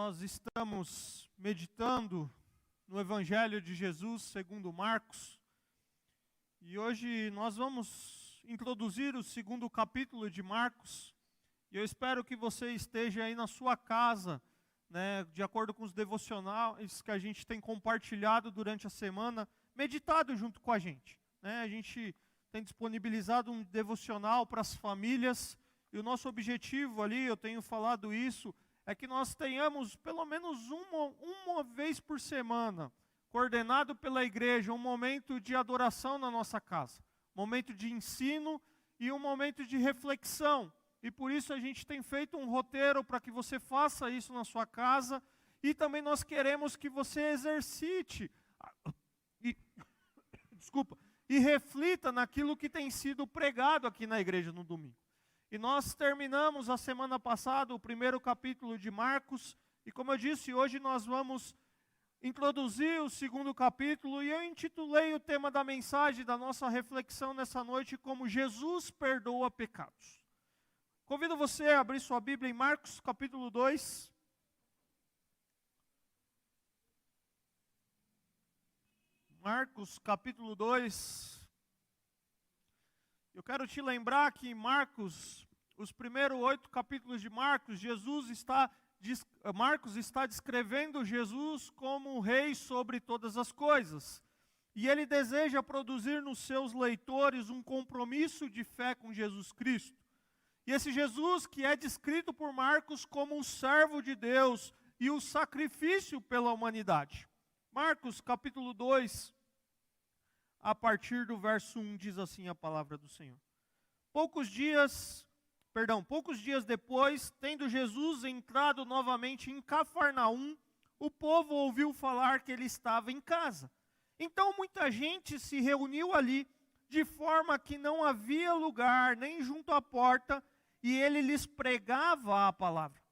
Nós estamos meditando no Evangelho de Jesus segundo Marcos, e hoje nós vamos introduzir o segundo capítulo de Marcos, e eu espero que você esteja aí na sua casa, de acordo com os devocionais que a gente tem compartilhado durante a semana, meditado junto com a gente. A gente tem disponibilizado um devocional para as famílias, e o nosso objetivo ali, eu tenho falado isso, é que nós tenhamos pelo menos uma vez por semana, coordenado pela igreja, um momento de adoração na nossa casa, um momento de ensino e um momento de reflexão. E por isso a gente tem feito um roteiro para que você faça isso na sua casa, e também nós queremos que você exercite e reflita naquilo que tem sido pregado aqui na igreja no domingo. E nós terminamos a semana passada o primeiro capítulo de Marcos, e como eu disse, hoje nós vamos introduzir o segundo capítulo, e eu intitulei o tema da mensagem, da nossa reflexão nessa noite, como Jesus perdoa pecados. Convido você a abrir sua Bíblia em Marcos capítulo 2. Marcos capítulo 2. Eu quero te lembrar que em Marcos, os primeiros 8 capítulos de Marcos, Marcos está descrevendo Jesus como rei sobre todas as coisas. E ele deseja produzir nos seus leitores um compromisso de fé com Jesus Cristo. E esse Jesus que é descrito por Marcos como o servo de Deus e o sacrifício pela humanidade. Marcos capítulo 2, a partir do verso 1, diz assim a palavra do Senhor. Poucos dias depois, tendo Jesus entrado novamente em Cafarnaum, o povo ouviu falar que ele estava em casa. Então muita gente se reuniu ali, de forma que não havia lugar nem junto à porta, e ele lhes pregava a palavra.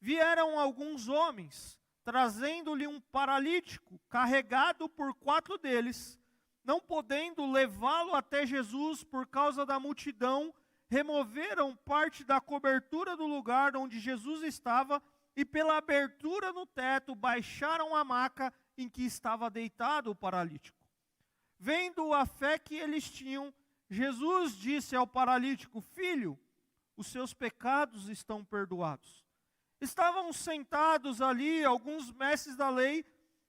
Vieram alguns homens, trazendo-lhe um paralítico, carregado por 4 deles. Não podendo levá-lo até Jesus por causa da multidão, removeram parte da cobertura do lugar onde Jesus estava e pela abertura no teto baixaram a maca em que estava deitado o paralítico. Vendo a fé que eles tinham, Jesus disse ao paralítico: Filho, os seus pecados estão perdoados. Estavam sentados ali alguns mestres da lei,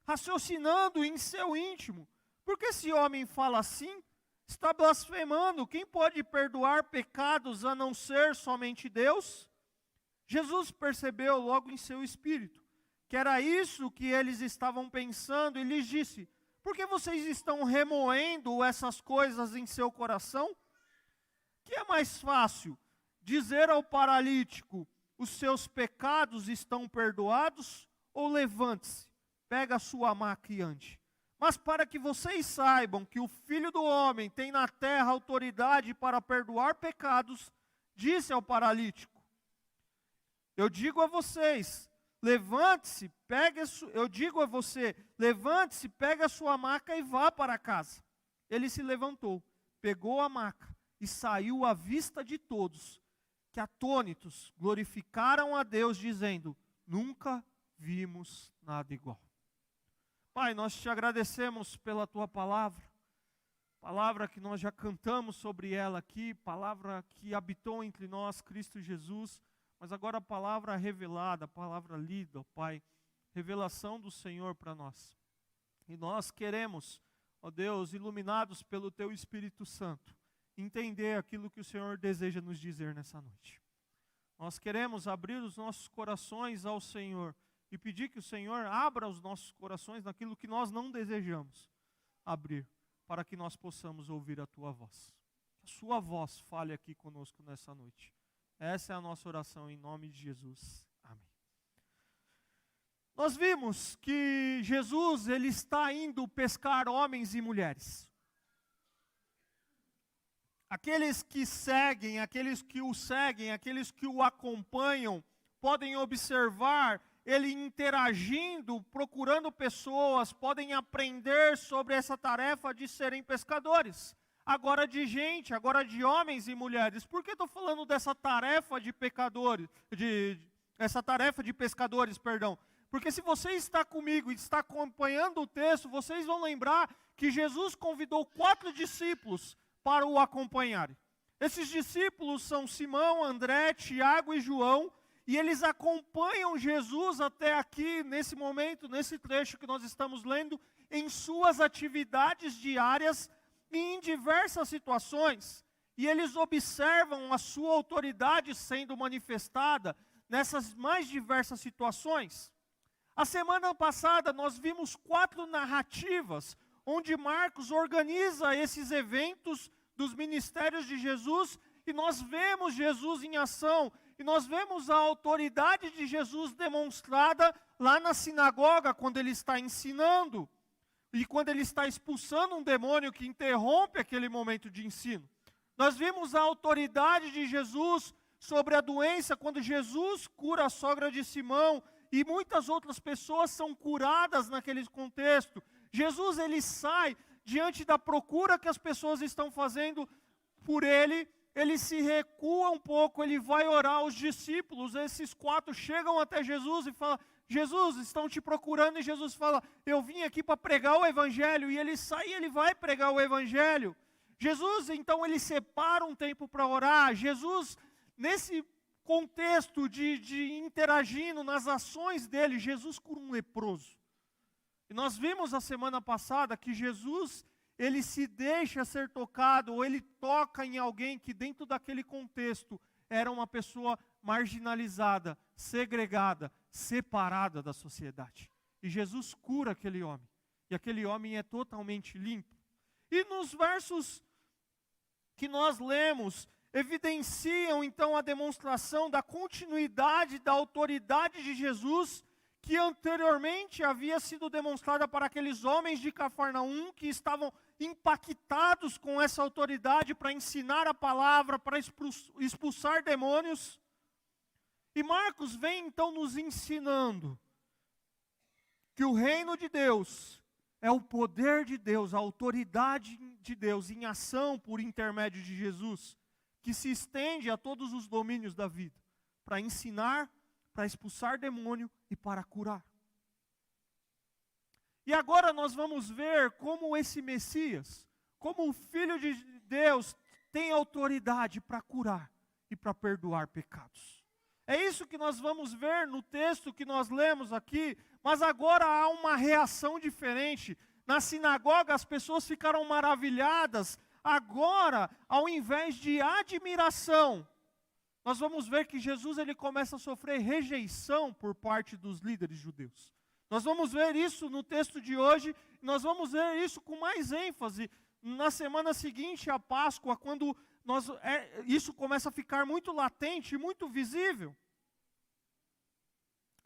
raciocinando em seu íntimo: por que esse homem fala assim? Está blasfemando. Quem pode perdoar pecados a não ser somente Deus? Jesus percebeu logo em seu espírito que era isso que eles estavam pensando e lhes disse: por que vocês estão remoendo essas coisas em seu coração? Que é mais fácil, dizer ao paralítico: os seus pecados estão perdoados? Ou levante-se, pega a sua maca e ande? Mas para que vocês saibam que o Filho do Homem tem na terra autoridade para perdoar pecados, disse ao paralítico: eu digo a você, levante-se, pegue a sua maca e vá para casa. Ele se levantou, pegou a maca e saiu à vista de todos, que atônitos glorificaram a Deus, dizendo: nunca vimos nada igual. Pai, nós te agradecemos pela Tua palavra que nós já cantamos sobre ela aqui, palavra que habitou entre nós, Cristo Jesus, mas agora a palavra revelada, a palavra lida, ó Pai, revelação do Senhor para nós. E nós queremos, ó Deus, iluminados pelo Teu Espírito Santo, entender aquilo que o Senhor deseja nos dizer nessa noite. Nós queremos abrir os nossos corações ao Senhor, e pedir que o Senhor abra os nossos corações naquilo que nós não desejamos abrir, para que nós possamos ouvir a Tua voz. Que a Sua voz fale aqui conosco nessa noite. Essa é a nossa oração em nome de Jesus. Amém. Nós vimos que Jesus, ele está indo pescar homens e mulheres. Aqueles que seguem, aqueles que o acompanham, podem observar ele interagindo, procurando pessoas, podem aprender sobre essa tarefa de serem pescadores. Agora de homens e mulheres. Por que estou falando dessa tarefa de essa tarefa de pescadores, perdão. Porque se você está comigo e está acompanhando o texto, vocês vão lembrar que Jesus convidou 4 discípulos para o acompanharem. Esses discípulos são Simão, André, Tiago e João, e eles acompanham Jesus até aqui, nesse momento, nesse trecho que nós estamos lendo, em suas atividades diárias e em diversas situações. E eles observam a sua autoridade sendo manifestada nessas mais diversas situações. A semana passada nós vimos 4 narrativas, onde Marcos organiza esses eventos dos ministérios de Jesus, e nós vemos Jesus em ação, e nós vemos a autoridade de Jesus demonstrada lá na sinagoga, quando ele está ensinando, e quando ele está expulsando um demônio que interrompe aquele momento de ensino. Nós vimos a autoridade de Jesus sobre a doença, quando Jesus cura a sogra de Simão, e muitas outras pessoas são curadas naquele contexto. Jesus, ele sai diante da procura que as pessoas estão fazendo por ele se recua um pouco, ele vai orar. Os discípulos, esses 4, chegam até Jesus e falam: Jesus, estão te procurando. E Jesus fala: eu vim aqui para pregar o evangelho. E ele sai e ele vai pregar o evangelho. Jesus, então, ele separa um tempo para orar. Jesus, nesse contexto de interagindo nas ações dele, Jesus cura um leproso. E nós vimos a semana passada que Jesus, ele se deixa ser tocado, ou ele toca em alguém que dentro daquele contexto era uma pessoa marginalizada, segregada, separada da sociedade. E Jesus cura aquele homem. E aquele homem é totalmente limpo. E nos versos que nós lemos, evidenciam então a demonstração da continuidade da autoridade de Jesus, que anteriormente havia sido demonstrada para aqueles homens de Cafarnaum, que estavam impactados com essa autoridade para ensinar a palavra, para expulsar demônios. E Marcos vem então nos ensinando que o reino de Deus é o poder de Deus, a autoridade de Deus em ação por intermédio de Jesus, que se estende a todos os domínios da vida, para ensinar, para expulsar demônio e para curar. E agora nós vamos ver como esse Messias, como o Filho de Deus, tem autoridade para curar e para perdoar pecados. É isso que nós vamos ver no texto que nós lemos aqui, mas agora há uma reação diferente. Na sinagoga as pessoas ficaram maravilhadas. Agora, ao invés de admiração, nós vamos ver que Jesus, ele começa a sofrer rejeição por parte dos líderes judeus. Nós vamos ver isso no texto de hoje, nós vamos ver isso com mais ênfase na semana seguinte à Páscoa, quando isso começa a ficar muito latente e muito visível.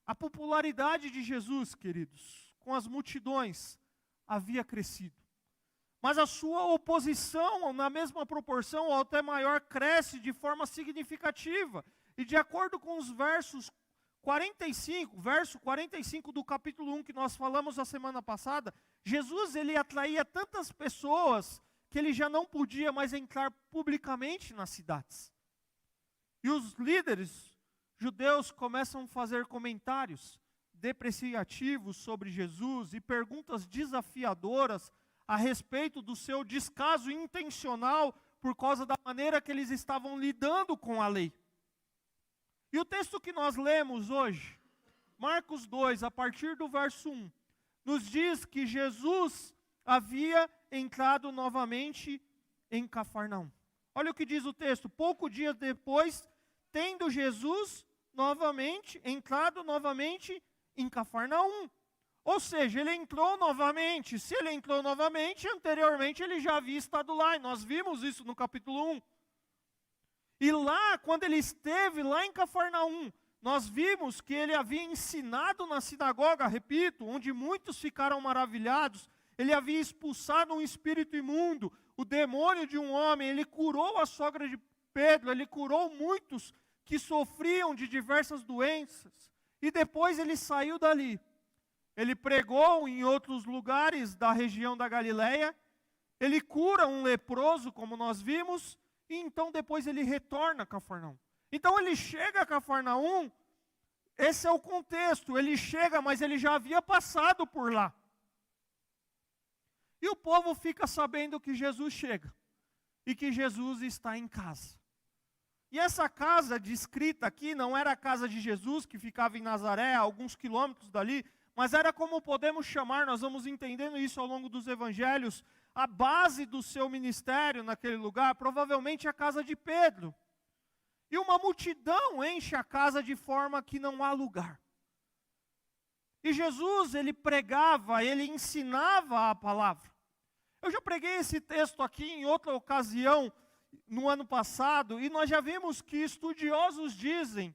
A popularidade de Jesus, queridos, com as multidões, havia crescido. Mas a sua oposição, na mesma proporção, ou até maior, cresce de forma significativa. E de acordo com os verso 45 do capítulo 1 que nós falamos a semana passada, Jesus, ele atraía tantas pessoas que ele já não podia mais entrar publicamente nas cidades. E os líderes judeus começam a fazer comentários depreciativos sobre Jesus e perguntas desafiadoras a respeito do seu descaso intencional por causa da maneira que eles estavam lidando com a lei. E o texto que nós lemos hoje, Marcos 2, a partir do verso 1, nos diz que Jesus havia entrado novamente em Cafarnaum. Olha o que diz o texto: pouco dias depois, tendo Jesus entrado novamente em Cafarnaum. Ou seja, ele entrou novamente. Se ele entrou novamente, anteriormente ele já havia estado lá. E nós vimos isso no capítulo 1. E lá, quando ele esteve lá em Cafarnaum, nós vimos que ele havia ensinado na sinagoga, repito, onde muitos ficaram maravilhados. Ele havia expulsado um espírito imundo, o demônio de um homem. Ele curou a sogra de Pedro, ele curou muitos que sofriam de diversas doenças. E depois ele saiu dali. Ele pregou em outros lugares da região da Galileia. Ele cura um leproso, como nós vimos. E então depois ele retorna a Cafarnaum. Então ele chega a Cafarnaum esse é o contexto. Ele chega, mas ele já havia passado por lá. E o povo fica sabendo que Jesus chega e que Jesus está em casa. E essa casa descrita aqui não era a casa de Jesus, que ficava em Nazaré, a alguns quilômetros dali, mas era como podemos chamar, nós vamos entendendo isso ao longo dos evangelhos, a base do seu ministério naquele lugar, provavelmente a casa de Pedro. E uma multidão enche a casa de forma que não há lugar. E Jesus, ele pregava, ele ensinava a palavra. Eu já preguei esse texto aqui em outra ocasião, no ano passado, e nós já vimos que estudiosos dizem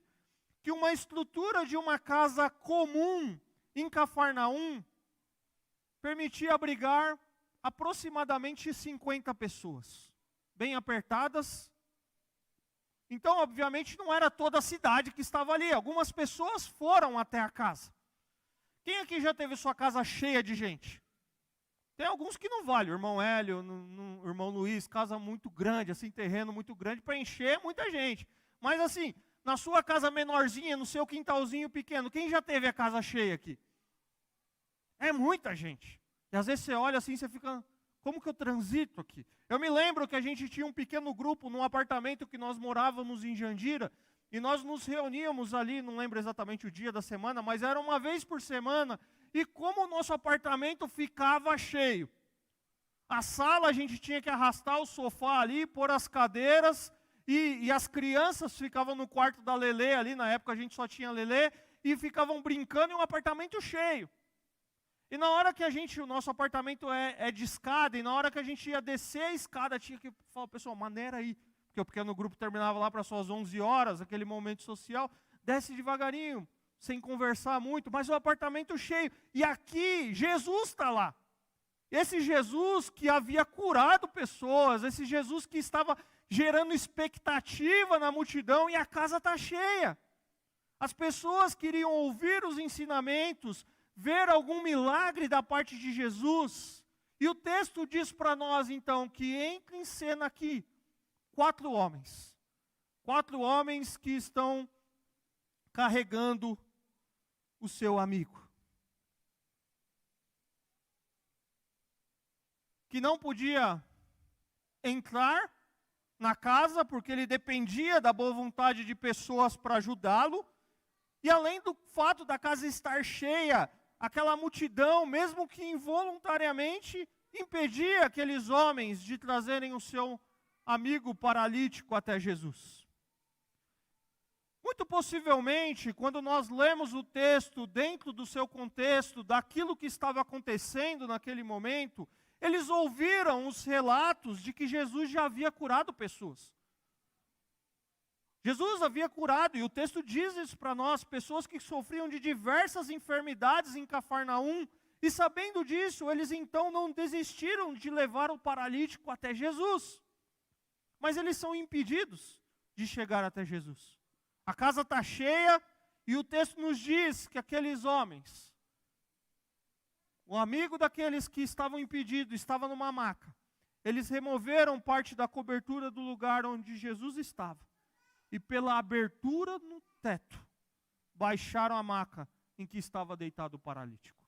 que uma estrutura de uma casa comum em Cafarnaum permitia abrigar aproximadamente 50 pessoas, bem apertadas. Então, obviamente, não era toda a cidade que estava ali. Algumas pessoas foram até a casa. Quem aqui já teve sua casa cheia de gente? Tem alguns que não vale, o irmão Hélio, o irmão Luiz, casa muito grande, assim, terreno muito grande, para encher muita gente. Mas assim, na sua casa menorzinha, no seu quintalzinho pequeno, quem já teve a casa cheia aqui? É muita gente. E às vezes você olha assim, você fica, como que eu transito aqui? Eu me lembro que a gente tinha um pequeno grupo num apartamento que nós morávamos em Jandira, e nós nos reuníamos ali, não lembro exatamente o dia da semana, mas era uma vez por semana, e como o nosso apartamento ficava cheio. A sala a gente tinha que arrastar o sofá ali, pôr as cadeiras, e as crianças ficavam no quarto da Lelê ali, na época a gente só tinha Lelê, e ficavam brincando em um apartamento cheio. E na hora que o nosso apartamento é de escada, e na hora que a gente ia descer a escada, tinha que falar, pessoal, maneira aí, porque o pequeno grupo terminava lá para suas 11 horas, aquele momento social, desce devagarinho, sem conversar muito, mas o apartamento cheio. E aqui, Jesus está lá. Esse Jesus que havia curado pessoas, esse Jesus que estava gerando expectativa na multidão, e a casa está cheia. As pessoas queriam ouvir os ensinamentos, ver algum milagre da parte de Jesus. E o texto diz para nós, então, que entra em cena aqui 4 homens. 4 homens que estão carregando o seu amigo, que não podia entrar na casa, porque ele dependia da boa vontade de pessoas para ajudá-lo, e além do fato da casa estar cheia, aquela multidão, mesmo que involuntariamente, impedia aqueles homens de trazerem o seu amigo paralítico até Jesus. Muito possivelmente, quando nós lemos o texto dentro do seu contexto, daquilo que estava acontecendo naquele momento, eles ouviram os relatos de que Jesus já havia curado pessoas. Jesus havia curado, e o texto diz isso para nós, pessoas que sofriam de diversas enfermidades em Cafarnaum, e sabendo disso, eles então não desistiram de levar o paralítico até Jesus. Mas eles são impedidos de chegar até Jesus. A casa está cheia, e o texto nos diz que aqueles homens, o amigo daqueles que estavam impedidos, estava numa maca. Eles removeram parte da cobertura do lugar onde Jesus estava. E pela abertura no teto, baixaram a maca em que estava deitado o paralítico.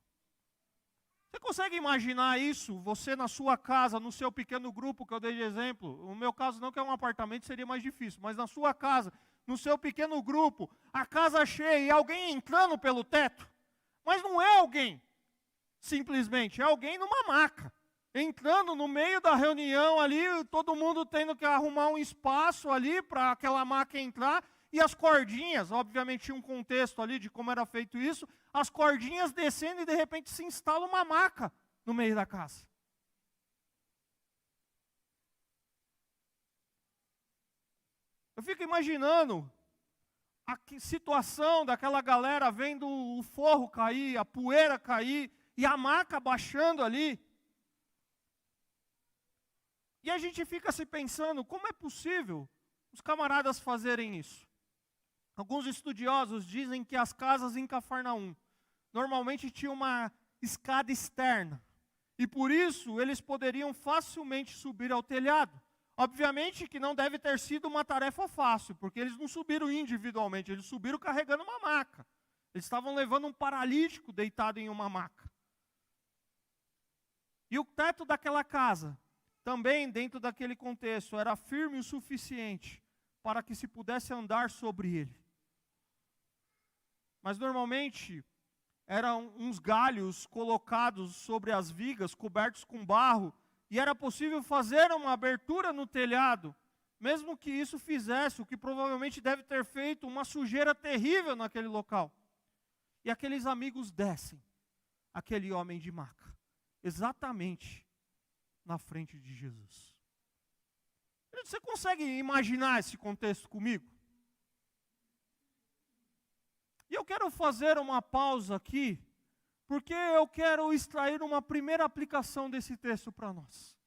Você consegue imaginar isso? Você na sua casa, no seu pequeno grupo, que eu dei de exemplo. No meu caso não, que é um apartamento, seria mais difícil. Mas na sua casa, no seu pequeno grupo, a casa cheia e alguém entrando pelo teto. Mas não é alguém, simplesmente, é alguém numa maca. Entrando no meio da reunião ali, todo mundo tendo que arrumar um espaço ali para aquela maca entrar. E as cordinhas, obviamente tinha um contexto ali de como era feito isso, as cordinhas descendo e de repente se instala uma maca no meio da casa. Eu fico imaginando a situação daquela galera vendo o forro cair, a poeira cair e a maca baixando ali. E a gente fica se pensando, como é possível os camaradas fazerem isso? Alguns estudiosos dizem que as casas em Cafarnaum normalmente tinham uma escada externa. E por isso eles poderiam facilmente subir ao telhado. Obviamente que não deve ter sido uma tarefa fácil, porque eles não subiram individualmente, eles subiram carregando uma maca. Eles estavam levando um paralítico deitado em uma maca. E o teto daquela casa, também dentro daquele contexto, era firme o suficiente para que se pudesse andar sobre ele. Mas normalmente eram uns galhos colocados sobre as vigas, cobertos com barro, e era possível fazer uma abertura no telhado, mesmo que isso fizesse, o que provavelmente deve ter feito, uma sujeira terrível naquele local. E aqueles amigos descem, aquele homem de maca, exatamente na frente de Jesus. Você consegue imaginar esse contexto comigo? E eu quero fazer uma pausa aqui, porque eu quero extrair uma primeira aplicação desse texto para nós.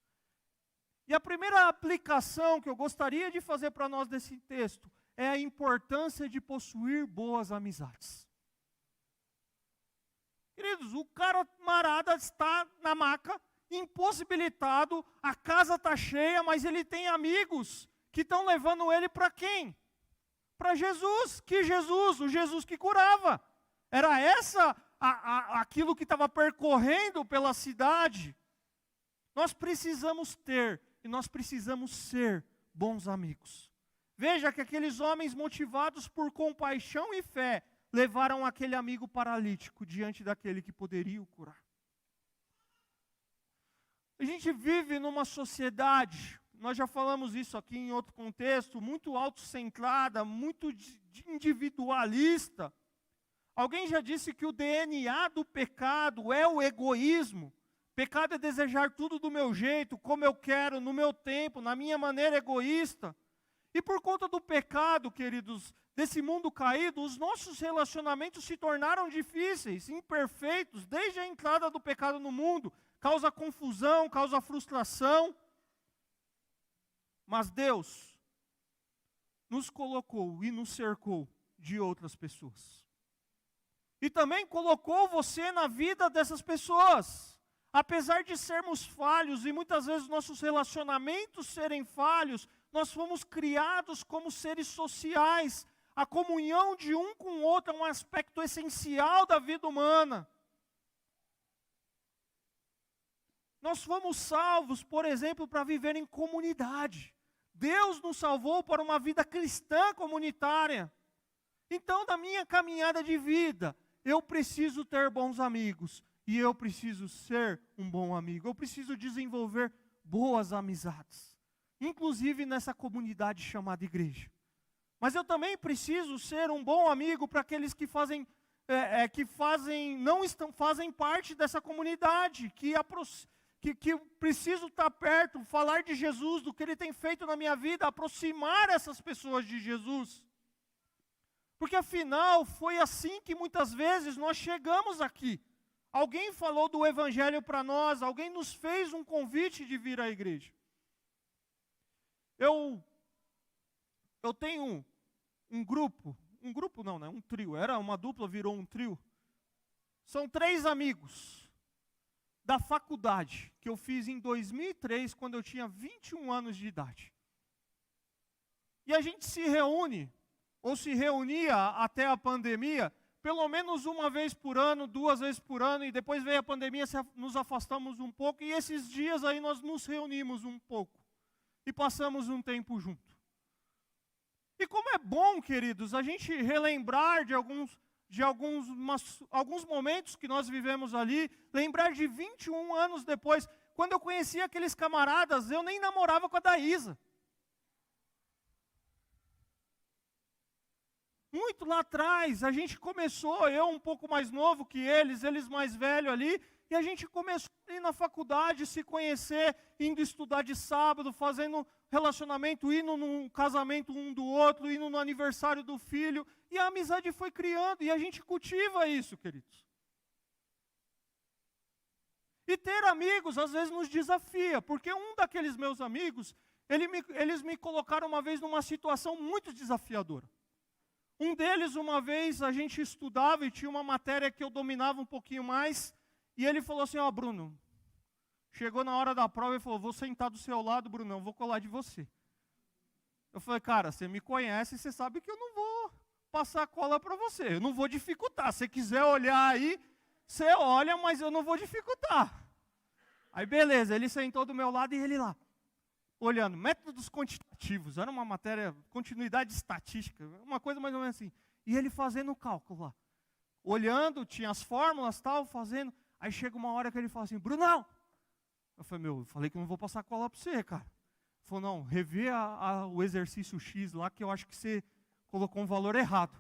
E a primeira aplicação que eu gostaria de fazer para nós desse texto é a importância de possuir boas amizades. Queridos, o camarada está na maca, impossibilitado, a casa está cheia, mas ele tem amigos que estão levando ele para quem? Para Jesus. Que Jesus? O Jesus que curava. Era aquilo que estava percorrendo pela cidade. Nós precisamos ter e nós precisamos ser bons amigos. Veja que aqueles homens motivados por compaixão e fé levaram aquele amigo paralítico diante daquele que poderia o curar. A gente vive numa sociedade, nós já falamos isso aqui em outro contexto, muito autocentrada, muito individualista. Alguém já disse que o DNA do pecado é o egoísmo. Pecado é desejar tudo do meu jeito, como eu quero, no meu tempo, na minha maneira egoísta. E por conta do pecado, queridos, desse mundo caído, os nossos relacionamentos se tornaram difíceis, imperfeitos, desde a entrada do pecado no mundo. Causa confusão, causa frustração. Mas Deus nos colocou e nos cercou de outras pessoas. E também colocou você na vida dessas pessoas. Apesar de sermos falhos e muitas vezes nossos relacionamentos serem falhos, nós fomos criados como seres sociais. A comunhão de um com o outro é um aspecto essencial da vida humana. Nós fomos salvos, por exemplo, para viver em comunidade. Deus nos salvou para uma vida cristã comunitária. Então, na minha caminhada de vida, eu preciso ter bons amigos. E eu preciso ser um bom amigo. Eu preciso desenvolver boas amizades. Inclusive nessa comunidade chamada igreja. Mas eu também preciso ser um bom amigo para aqueles que fazem parte dessa comunidade, que eu preciso estar perto, falar de Jesus, do que Ele tem feito na minha vida, aproximar essas pessoas de Jesus. Porque afinal, foi assim que muitas vezes nós chegamos aqui. Alguém falou do Evangelho para nós, alguém nos fez um convite de vir à igreja. Eu tenho um trio, era uma dupla, virou um trio. São 3 amigos da faculdade, que eu fiz em 2003, quando eu tinha 21 anos de idade. E a gente se reúne, ou se reunia até a pandemia, pelo menos uma vez por ano, 2 vezes por ano, e depois veio a pandemia, nos afastamos um pouco, e esses dias aí nós nos reunimos um pouco, e passamos um tempo junto. E como é bom, queridos, a gente relembrar de alguns momentos que nós vivemos ali, lembrar de 21 anos depois, quando eu conheci aqueles camaradas, eu nem namorava com a Daísa. Muito lá atrás, a gente começou, eu um pouco mais novo que eles mais velhos ali, e a gente começou a ir na faculdade, se conhecer, indo estudar de sábado, fazendo relacionamento, indo num casamento um do outro, indo no aniversário do filho, e a amizade foi criando, e a gente cultiva isso, queridos. E ter amigos, às vezes, nos desafia, porque um daqueles meus amigos, eles me colocaram uma vez numa situação muito desafiadora. Um deles, uma vez, a gente estudava e tinha uma matéria que eu dominava um pouquinho mais, e ele falou assim, Bruno, chegou na hora da prova e falou, vou sentar do seu lado, Brunão, vou colar de você. Eu falei, cara, você me conhece, você sabe que eu não vou passar cola para você. Eu não vou dificultar. Se você quiser olhar aí, você olha, mas eu não vou dificultar. Aí beleza, ele sentou do meu lado e ele lá, olhando. Métodos quantitativos, era uma matéria, continuidade estatística, uma coisa mais ou menos assim. E ele fazendo o cálculo lá. Olhando, tinha as fórmulas, tal, fazendo. Aí chega uma hora que ele fala assim, Brunão! Eu falei que eu não vou passar cola para você, cara. Ele falou, não, revê o exercício X lá, que eu acho que você colocou um valor errado.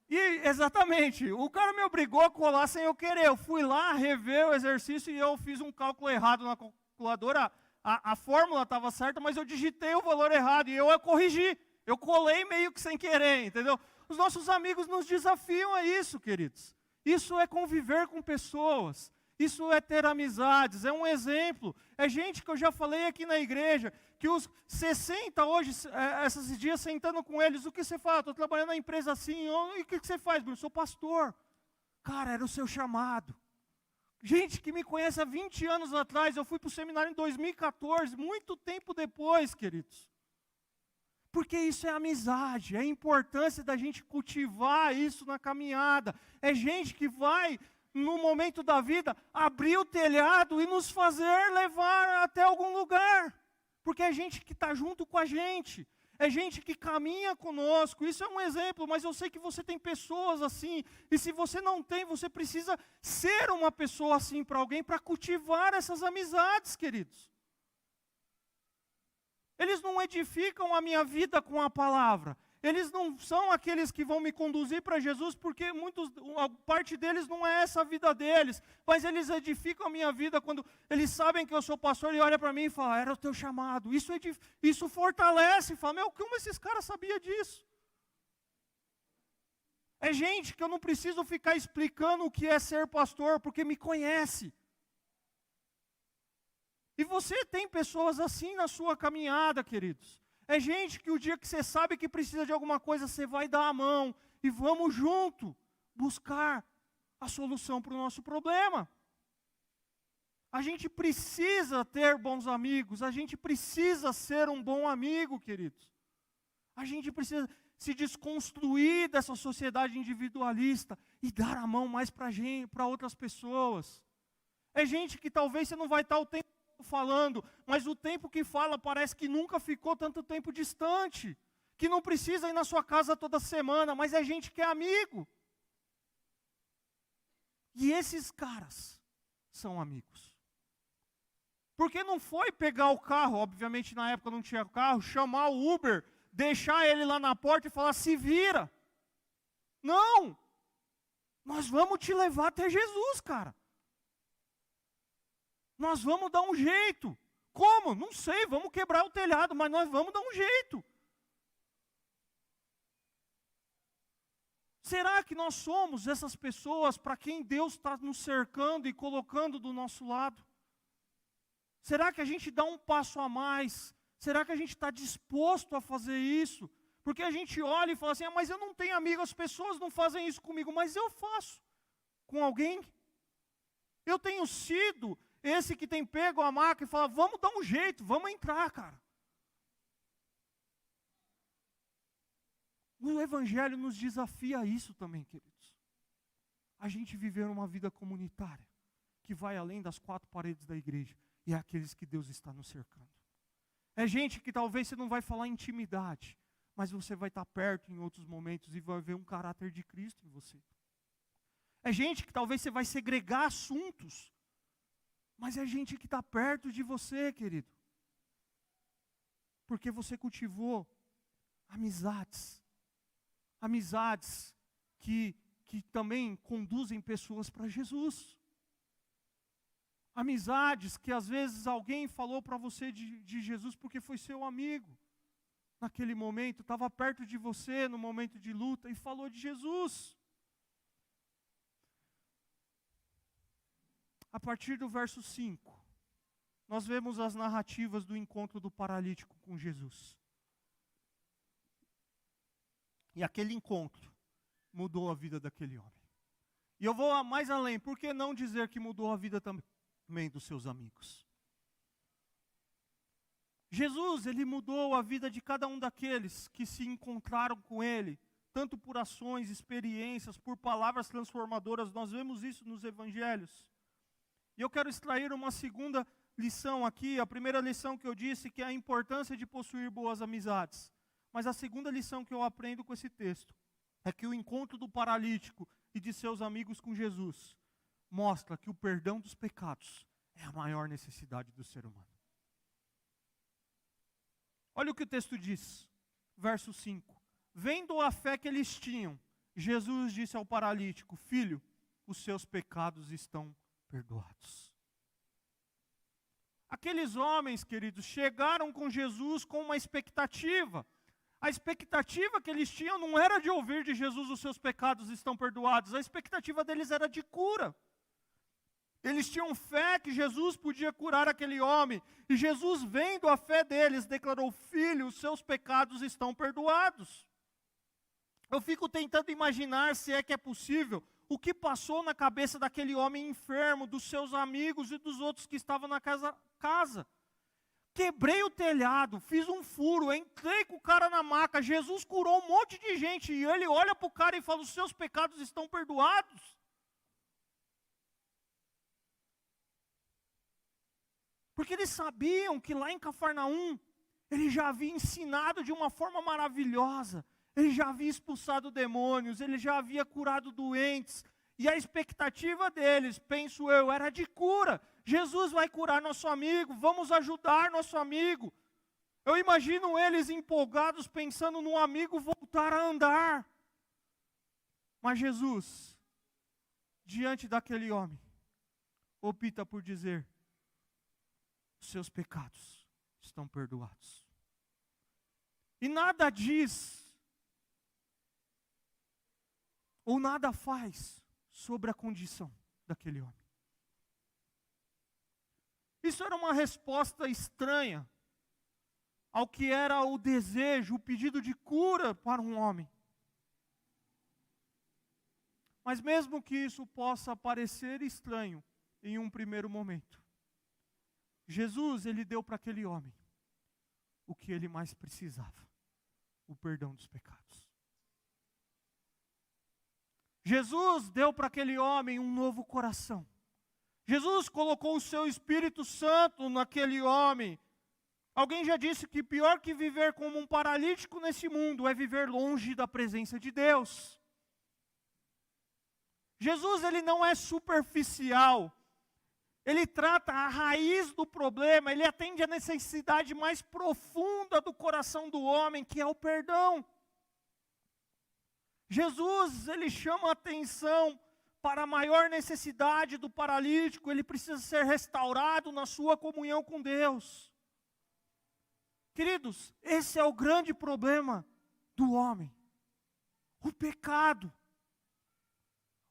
E, exatamente, o cara me obrigou a colar sem eu querer. Eu fui lá, rever o exercício e eu fiz um cálculo errado na calculadora. A fórmula estava certa, mas eu digitei o valor errado e eu corrigi. Eu colei meio que sem querer, entendeu? Os nossos amigos nos desafiam a isso, queridos. Isso é conviver com pessoas. Isso é ter amizades, é um exemplo. É gente que eu já falei aqui na igreja, que os 60 hoje, esses dias sentando com eles, o que você fala? Estou trabalhando na empresa assim, e o que você faz, Bruno? Sou pastor. Cara, era o seu chamado. Gente que me conhece há 20 anos atrás, eu fui para o seminário em 2014, muito tempo depois, queridos. Porque isso é amizade, é a importância da gente cultivar isso na caminhada. É gente que vai, no momento da vida, abrir o telhado e nos fazer levar até algum lugar. Porque é gente que está junto com a gente. É gente que caminha conosco. Isso é um exemplo, mas eu sei que você tem pessoas assim. E se você não tem, você precisa ser uma pessoa assim para alguém, para cultivar essas amizades, queridos. Eles não edificam a minha vida com a palavra. Eles não são aqueles que vão me conduzir para Jesus, porque parte deles não é essa a vida deles. Mas eles edificam a minha vida quando eles sabem que eu sou pastor e olham para mim e falam, era o teu chamado. Isso fortalece, fala, meu, como esses caras sabiam disso? É gente que eu não preciso ficar explicando o que é ser pastor, porque me conhece. E você tem pessoas assim na sua caminhada, queridos. É gente que o dia que você sabe que precisa de alguma coisa, você vai dar a mão e vamos junto buscar a solução para o nosso problema. A gente precisa ter bons amigos, a gente precisa ser um bom amigo, queridos. A gente precisa se desconstruir dessa sociedade individualista e dar a mão mais para outras pessoas. É gente que talvez você não vai estar o tempo falando, mas o tempo que fala parece que nunca ficou tanto tempo distante, que não precisa ir na sua casa toda semana, mas é gente que é amigo. E esses caras são amigos. Porque não foi pegar o carro, obviamente na época não tinha carro, chamar o Uber, deixar ele lá na porta e falar, se vira. Não! Nós vamos te levar até Jesus, cara. Nós vamos dar um jeito. Como? Não sei, vamos quebrar o telhado, mas nós vamos dar um jeito. Será que nós somos essas pessoas para quem Deus está nos cercando e colocando do nosso lado? Será que a gente dá um passo a mais? Será que a gente está disposto a fazer isso? Porque a gente olha e fala assim, mas eu não tenho amigo, as pessoas não fazem isso comigo, mas eu faço com alguém. Eu tenho sido esse que tem pego a maca e fala, vamos dar um jeito, vamos entrar, cara. O Evangelho nos desafia a isso também, queridos. A gente viver uma vida comunitária, que vai além das 4 paredes da igreja, e é aqueles que Deus está nos cercando. É gente que talvez você não vai falar intimidade, mas você vai estar perto em outros momentos e vai ver um caráter de Cristo em você. É gente que talvez você vai segregar assuntos, mas é gente que está perto de você, querido. Porque você cultivou amizades. Amizades que também conduzem pessoas para Jesus. Amizades que às vezes alguém falou para você de Jesus porque foi seu amigo. Naquele momento, estava perto de você no momento de luta e falou de Jesus. A partir do verso 5, nós vemos as narrativas do encontro do paralítico com Jesus. E aquele encontro mudou a vida daquele homem. E eu vou mais além, por que não dizer que mudou a vida também dos seus amigos? Jesus, ele mudou a vida de cada um daqueles que se encontraram com ele, tanto por ações, experiências, por palavras transformadoras. Nós vemos isso nos evangelhos. E eu quero extrair uma segunda lição aqui. A primeira lição que eu disse, que é a importância de possuir boas amizades. Mas a segunda lição que eu aprendo com esse texto é que o encontro do paralítico e de seus amigos com Jesus mostra que o perdão dos pecados é a maior necessidade do ser humano. Olha o que o texto diz, verso 5. Vendo a fé que eles tinham, Jesus disse ao paralítico: filho, os seus pecados estão perdoados. Aqueles homens, queridos, chegaram com Jesus com uma expectativa. A expectativa que eles tinham não era de ouvir de Jesus: os seus pecados estão perdoados. A expectativa deles era de cura. Eles tinham fé que Jesus podia curar aquele homem. E Jesus, vendo a fé deles, declarou: filho, os seus pecados estão perdoados. Eu fico tentando imaginar, se é que é possível, o que passou na cabeça daquele homem enfermo, dos seus amigos e dos outros que estavam na casa. Quebrei o telhado, fiz um furo, entrei com o cara na maca, Jesus curou um monte de gente, e ele olha para o cara e fala: os seus pecados estão perdoados. Porque eles sabiam que lá em Cafarnaum, ele já havia ensinado de uma forma maravilhosa, ele já havia expulsado demônios, ele já havia curado doentes, e a expectativa deles, penso eu, era de cura. Jesus vai curar nosso amigo, vamos ajudar nosso amigo. Eu imagino eles empolgados, pensando no amigo voltar a andar. Mas Jesus, diante daquele homem, opta por dizer: os seus pecados estão perdoados. E nada diz, ou nada faz, sobre a condição daquele homem. Isso era uma resposta estranha ao que era o desejo, o pedido de cura para um homem. Mas mesmo que isso possa parecer estranho em um primeiro momento, Jesus, ele deu para aquele homem o que ele mais precisava: o perdão dos pecados. Jesus deu para aquele homem um novo coração. Jesus colocou o seu Espírito Santo naquele homem. Alguém já disse que pior que viver como um paralítico nesse mundo é viver longe da presença de Deus. Jesus, ele não é superficial. Ele trata a raiz do problema, ele atende a necessidade mais profunda do coração do homem, que é o perdão. Jesus, ele chama a atenção para a maior necessidade do paralítico. Ele precisa ser restaurado na sua comunhão com Deus. Queridos, esse é o grande problema do homem: o pecado.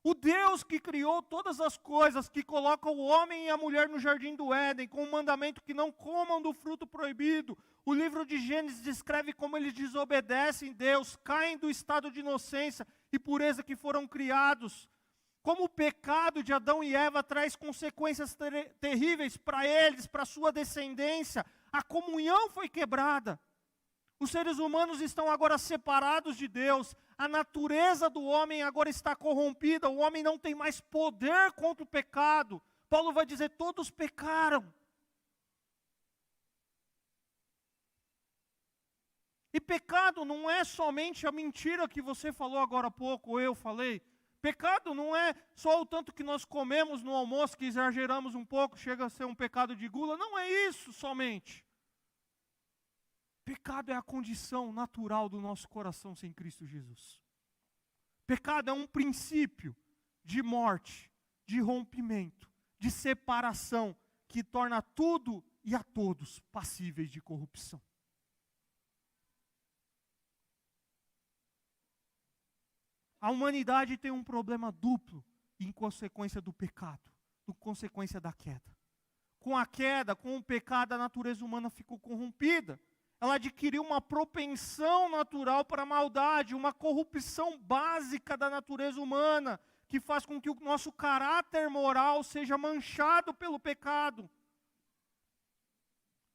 O Deus que criou todas as coisas, que coloca o homem e a mulher no jardim do Éden, com o mandamento que não comam do fruto proibido. O livro de Gênesis descreve como eles desobedecem Deus, caem do estado de inocência e pureza que foram criados. Como o pecado de Adão e Eva traz consequências terríveis para eles, para a sua descendência. A comunhão foi quebrada. Os seres humanos estão agora separados de Deus. A natureza do homem agora está corrompida. O homem não tem mais poder contra o pecado. Paulo vai dizer: todos pecaram. E pecado não é somente a mentira que você falou agora há pouco, ou eu falei. Pecado não é só o tanto que nós comemos no almoço, que exageramos um pouco, chega a ser um pecado de gula. Não é isso somente. Pecado é a condição natural do nosso coração sem Cristo Jesus. Pecado é um princípio de morte, de rompimento, de separação, que torna tudo e a todos passíveis de corrupção. A humanidade tem um problema duplo em consequência do pecado, em consequência da queda. Com a queda, com o pecado, a natureza humana ficou corrompida. Ela adquiriu uma propensão natural para a maldade, uma corrupção básica da natureza humana, que faz com que o nosso caráter moral seja manchado pelo pecado.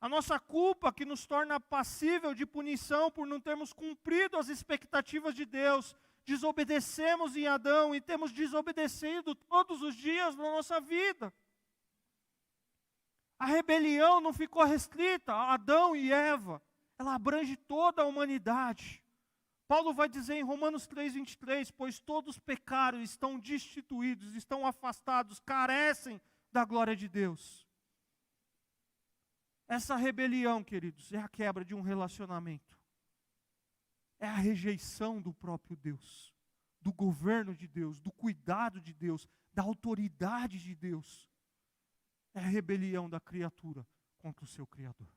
A nossa culpa que nos torna passível de punição por não termos cumprido as expectativas de Deus. Desobedecemos em Adão e temos desobedecido todos os dias na nossa vida. A rebelião não ficou restrita a Adão e Eva. Ela abrange toda a humanidade. Paulo vai dizer em Romanos 3:23, pois todos pecaram, estão destituídos, estão afastados, carecem da glória de Deus. Essa rebelião, queridos, é a quebra de um relacionamento. É a rejeição do próprio Deus, do governo de Deus, do cuidado de Deus, da autoridade de Deus. É a rebelião da criatura contra o seu Criador.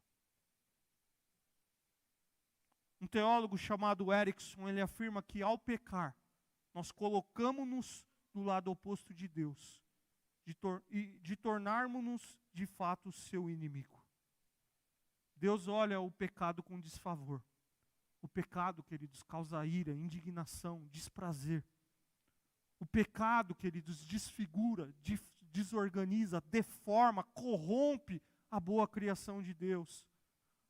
Um teólogo chamado Erickson, ele afirma que ao pecar, nós colocamos-nos do lado oposto de Deus, de tornarmos-nos de fato seu inimigo. Deus olha o pecado com desfavor. O pecado, queridos, causa ira, indignação, desprazer. O pecado, queridos, desfigura, desorganiza, deforma, corrompe a boa criação de Deus.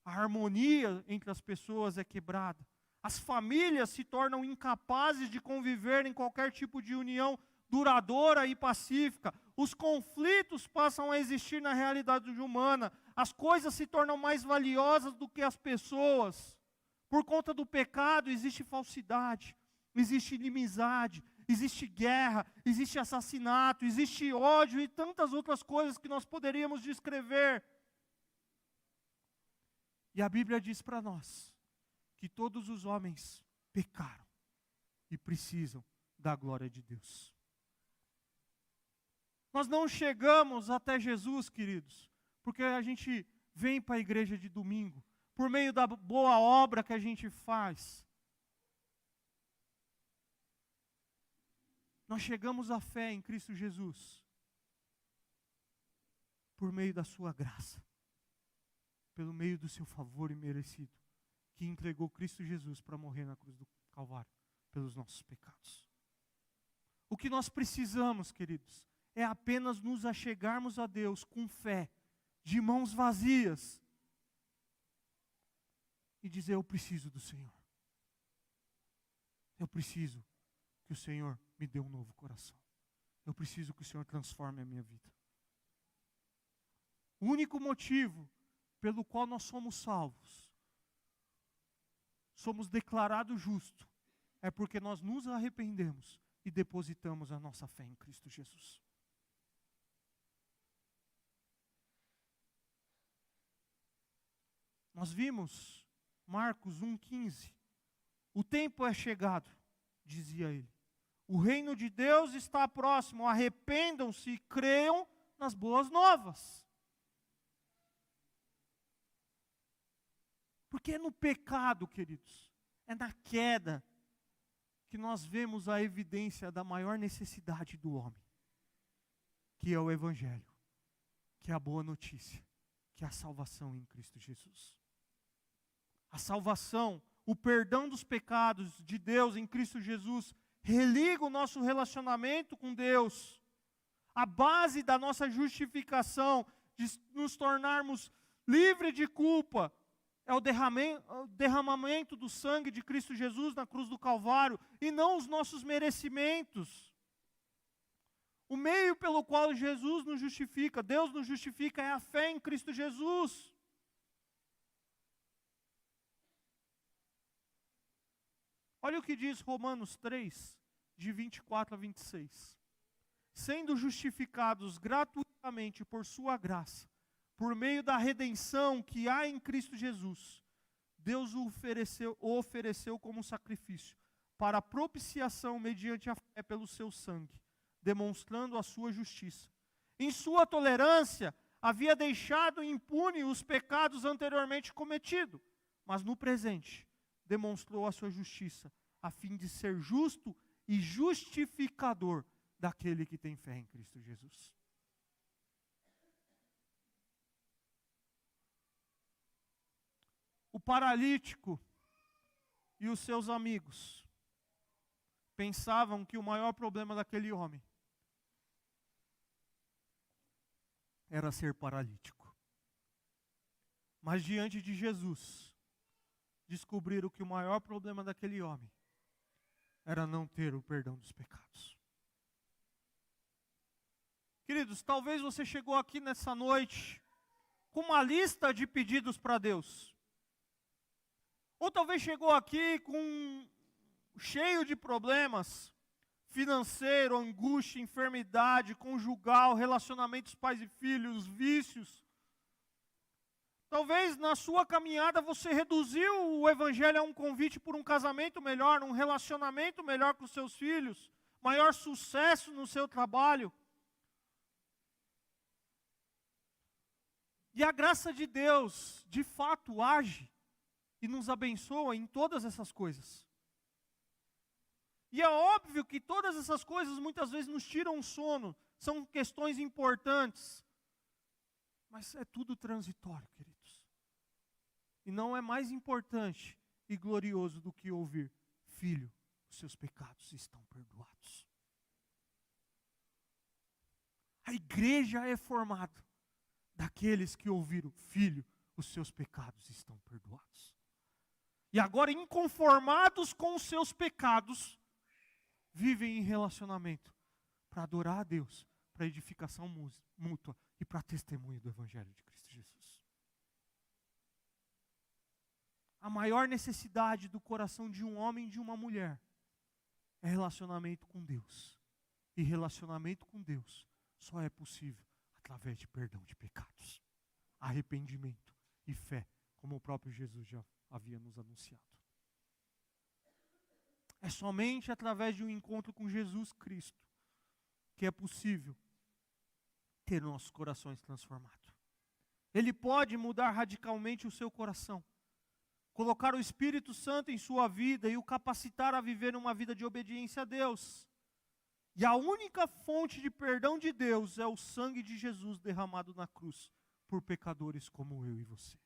A harmonia entre as pessoas é quebrada. As famílias se tornam incapazes de conviver em qualquer tipo de união duradoura e pacífica. Os conflitos passam a existir na realidade humana. As coisas se tornam mais valiosas do que as pessoas. Por conta do pecado existe falsidade, existe inimizade, existe guerra, existe assassinato, existe ódio e tantas outras coisas que nós poderíamos descrever. E a Bíblia diz para nós que todos os homens pecaram e precisam da glória de Deus. Nós não chegamos até Jesus, queridos, porque a gente vem para a igreja de domingo, por meio da boa obra que a gente faz. Nós chegamos à fé em Cristo Jesus por meio da sua graça, pelo meio do seu favor imerecido, que entregou Cristo Jesus para morrer na cruz do Calvário pelos nossos pecados. O que nós precisamos, queridos, é apenas nos achegarmos a Deus com fé, de mãos vazias, e dizer: eu preciso do Senhor. Eu preciso que o Senhor me dê um novo coração. Eu preciso que o Senhor transforme a minha vida. O único motivo pelo qual nós somos salvos, somos declarados justos, é porque nós nos arrependemos e depositamos a nossa fé em Cristo Jesus. Nós vimos Marcos 1,15. O tempo é chegado, dizia ele. O reino de Deus está próximo. Arrependam-se e creiam nas boas novas. Porque é no pecado, queridos, é na queda que nós vemos a evidência da maior necessidade do homem, que é o Evangelho, que é a boa notícia, que é a salvação em Cristo Jesus. A salvação, o perdão dos pecados de Deus em Cristo Jesus, religa o nosso relacionamento com Deus. A base da nossa justificação, de nos tornarmos livres de culpa, é o derramamento do sangue de Cristo Jesus na cruz do Calvário, e não os nossos merecimentos. O meio pelo qual Jesus nos justifica, Deus nos justifica, é a fé em Cristo Jesus. Olha o que diz Romanos 3, de 24 a 26. Sendo justificados gratuitamente por sua graça, por meio da redenção que há em Cristo Jesus, Deus o ofereceu como sacrifício, para propiciação mediante a fé pelo seu sangue, demonstrando a sua justiça. Em sua tolerância, havia deixado impune os pecados anteriormente cometidos, mas no presente demonstrou a sua justiça, a fim de ser justo e justificador daquele que tem fé em Cristo Jesus. O paralítico e os seus amigos pensavam que o maior problema daquele homem era ser paralítico. Mas diante de Jesus, descobriram que o maior problema daquele homem era não ter o perdão dos pecados. Queridos, talvez você chegou aqui nessa noite com uma lista de pedidos para Deus. Ou talvez chegou aqui cheio de problemas, financeiro, angústia, enfermidade, conjugal, relacionamentos pais e filhos, vícios. Talvez na sua caminhada você reduziu o evangelho a um convite por um casamento melhor, um relacionamento melhor com os seus filhos, maior sucesso no seu trabalho. E a graça de Deus, de fato, age e nos abençoa em todas essas coisas. E é óbvio que todas essas coisas muitas vezes nos tiram o sono, são questões importantes, mas é tudo transitório, queridos. E não é mais importante e glorioso do que ouvir: filho, os seus pecados estão perdoados. A igreja é formada daqueles que ouviram: filho, os seus pecados estão perdoados. E agora, inconformados com os seus pecados, vivem em relacionamento para adorar a Deus, para edificação mútua e para testemunho do Evangelho de Cristo Jesus. A maior necessidade do coração de um homem e de uma mulher é relacionamento com Deus. E relacionamento com Deus só é possível através de perdão de pecados, arrependimento e fé, como o próprio Jesus já havia nos anunciado. É somente através de um encontro com Jesus Cristo que é possível ter nossos corações transformados. Ele pode mudar radicalmente o seu coração, colocar o Espírito Santo em sua vida e o capacitar a viver uma vida de obediência a Deus. E a única fonte de perdão de Deus é o sangue de Jesus derramado na cruz por pecadores como eu e você.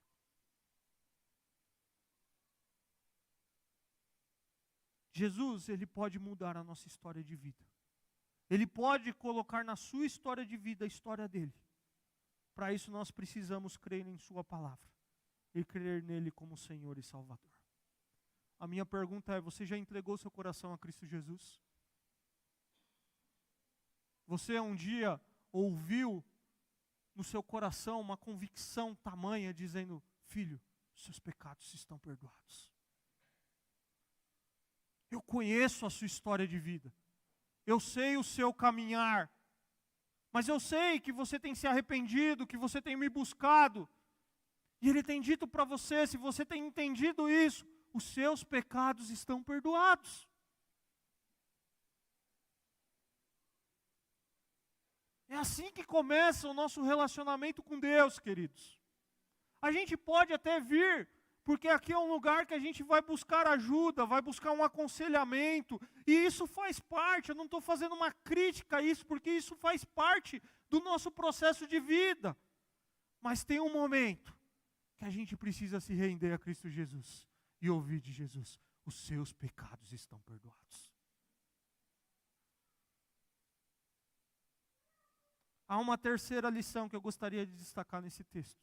Jesus, ele pode mudar a nossa história de vida. Ele pode colocar na sua história de vida a história dele. Para isso nós precisamos crer em sua palavra e crer nele como Senhor e Salvador. A minha pergunta é: você já entregou seu coração a Cristo Jesus? Você um dia ouviu no seu coração uma convicção tamanha dizendo: filho, seus pecados estão perdoados? Eu conheço a sua história de vida. Eu sei o seu caminhar. Mas eu sei que você tem se arrependido, que você tem me buscado. E Ele tem dito para você: se você tem entendido isso, os seus pecados estão perdoados. É assim que começa o nosso relacionamento com Deus, queridos. A gente pode até vir, porque aqui é um lugar que a gente vai buscar ajuda, vai buscar um aconselhamento, e isso faz parte. Eu não estou fazendo uma crítica a isso, porque isso faz parte do nosso processo de vida. Mas tem um momento que a gente precisa se render a Cristo Jesus e ouvir de Jesus: os seus pecados estão perdoados. Há uma terceira lição que eu gostaria de destacar nesse texto.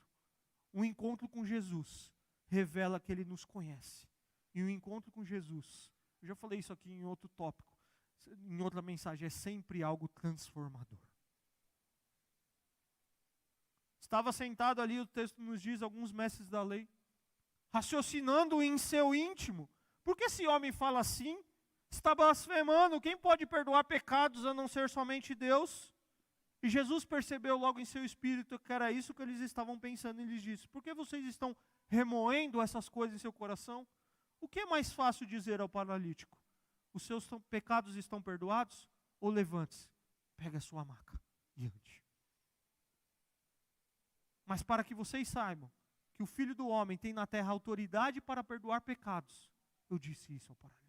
O encontro com Jesus revela que Ele nos conhece. E o encontro com Jesus, eu já falei isso aqui em outro tópico, em outra mensagem, é sempre algo transformador. Estava sentado ali, o texto nos diz, alguns mestres da lei, raciocinando em seu íntimo: por que esse homem fala assim? Está blasfemando, quem pode perdoar pecados a não ser somente Deus? E Jesus percebeu logo em seu espírito que era isso que eles estavam pensando, e lhes disse: por que vocês estão remoendo essas coisas em seu coração? O que é mais fácil dizer ao paralítico: os seus pecados estão perdoados? Ou levante-se, pegue a sua maca e ande. Mas para que vocês saibam que o Filho do Homem tem na terra autoridade para perdoar pecados, eu disse isso ao paralítico.